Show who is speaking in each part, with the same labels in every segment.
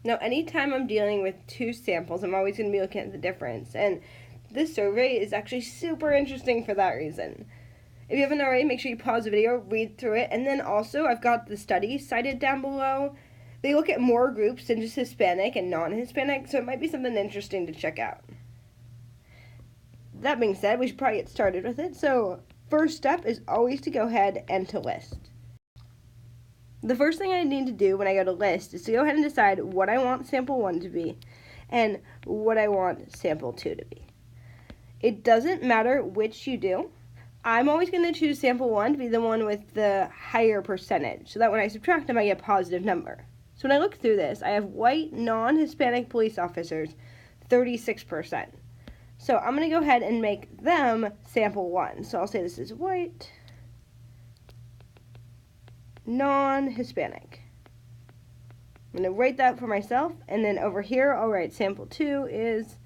Speaker 1: Now, anytime I'm dealing with two samples, I'm always going to be looking at the difference. And this survey is actually super interesting for that reason. If you haven't already, make sure you pause the video, read through it, and then also I've got the studies cited down below. They look at more groups than just Hispanic and non-Hispanic, so it might be something interesting to check out. That being said, we should probably get started with it. So, first step is always to go ahead and to list. The first thing I need to do when I go to list is to go ahead and decide what I want sample 1 to be and what I want sample 2 to be. It doesn't matter which you do. I'm always going to choose sample 1 to be the one with the higher percentage, so that when I subtract them, I get a positive number. So when I look through this, I have white non-Hispanic police officers, 36%. So I'm going to go ahead and make them sample 1. So I'll say this is white, non-Hispanic. I'm going to write that for myself, and then over here I'll write sample 2 is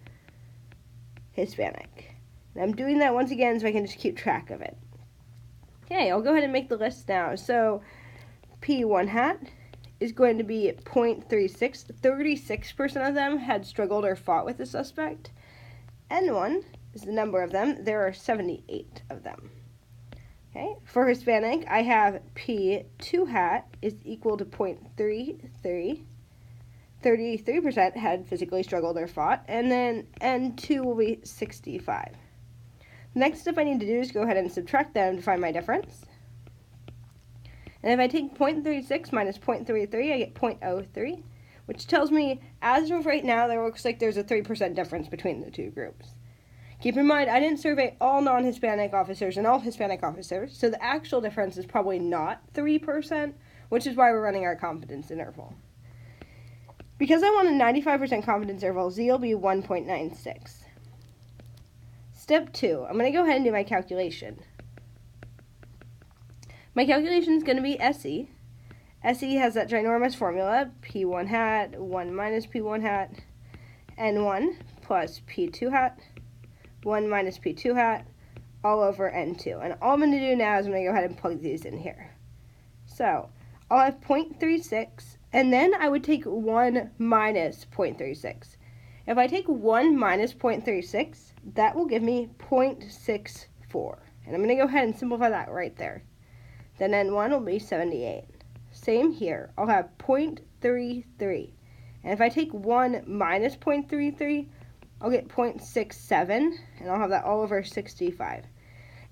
Speaker 1: Hispanic. And I'm doing that once again so I can just keep track of it. Okay, I'll go ahead and make the list now. So P1 hat is going to be 0.36. 36% of them had struggled or fought with the suspect. N1 is the number of them. There are 78 of them. Okay, for Hispanic, I have P2 hat is equal to 0.33. 33% had physically struggled or fought, and then N2 will be 65. The next step I need to do is go ahead and subtract them to find my difference. And if I take 0.36 minus 0.33, I get 0.03, which tells me, as of right now, there looks like there's a 3% difference between the two groups. Keep in mind, I didn't survey all non-Hispanic officers and all Hispanic officers, so the actual difference is probably not 3%, which is why we're running our confidence interval. Because I want a 95% confidence interval, Z will be 1.96. Step 2, I'm going to go ahead and do my calculation. My calculation is going to be SE. SE has that ginormous formula, P1 hat, 1 minus P1 hat, N1 plus P2 hat, 1 minus P2 hat, all over N2. And all I'm going to do now is I'm going to go ahead and plug these in here. So, I'll have 0.36, and then I would take 1 minus 0.36. If I take 1 minus 0.36, that will give me 0.64. And I'm going to go ahead and simplify that right there. Then N1 will be 78. Same here. I'll have 0.33. And if I take 1 minus 0.33, I'll get 0.67, and I'll have that all over 65.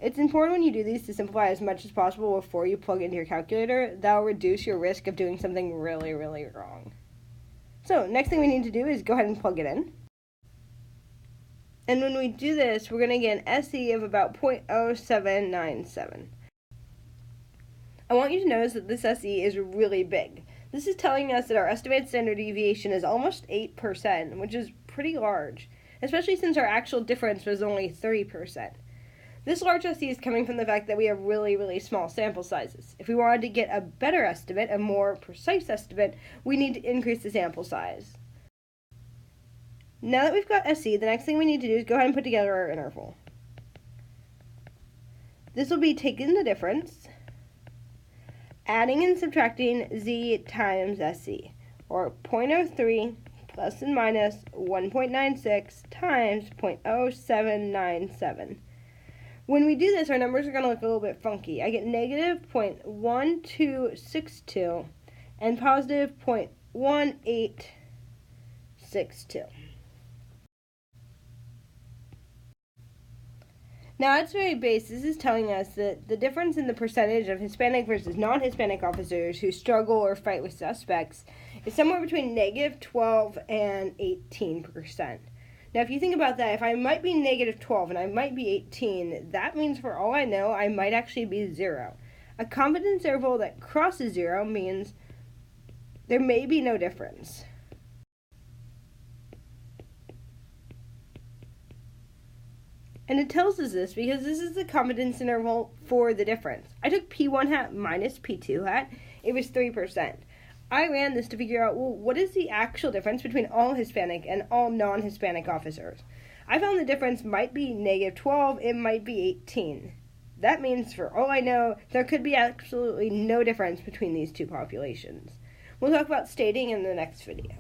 Speaker 1: It's important when you do these to simplify as much as possible before you plug into your calculator. That will reduce your risk of doing something really, really wrong. So, next thing we need to do is go ahead and plug it in. And when we do this, we're going to get an SE of about 0.0797. I want you to notice that this SE is really big. This is telling us that our estimated standard deviation is almost 8%, which is pretty large, especially since our actual difference was only 3%. This large SE is coming from the fact that we have really, really small sample sizes. If we wanted to get a better estimate, a more precise estimate, we need to increase the sample size. Now that we've got SE, the next thing we need to do is go ahead and put together our interval. This will be taking the difference, adding and subtracting Z times SE, or 0.03 plus and minus 1.96 times 0.0797. When we do this, our numbers are going to look a little bit funky. I get negative 0.1262 and positive 0.1862. Now, at its very base, this is telling us that the difference in the percentage of Hispanic versus non-Hispanic officers who struggle or fight with suspects is somewhere between negative 12 and 18%. Now, if you think about that, if I might be negative 12 and I might be 18, that means for all I know, I might actually be 0. A confidence interval that crosses 0 means there may be no difference. And it tells us this because this is the confidence interval for the difference. I took P1 hat minus P2 hat. It was 3%. I ran this to figure out, well, what is the actual difference between all Hispanic and all non-Hispanic officers? I found the difference might be negative 12, it might be 18. That means, for all I know, there could be absolutely no difference between these two populations. We'll talk about stating in the next video.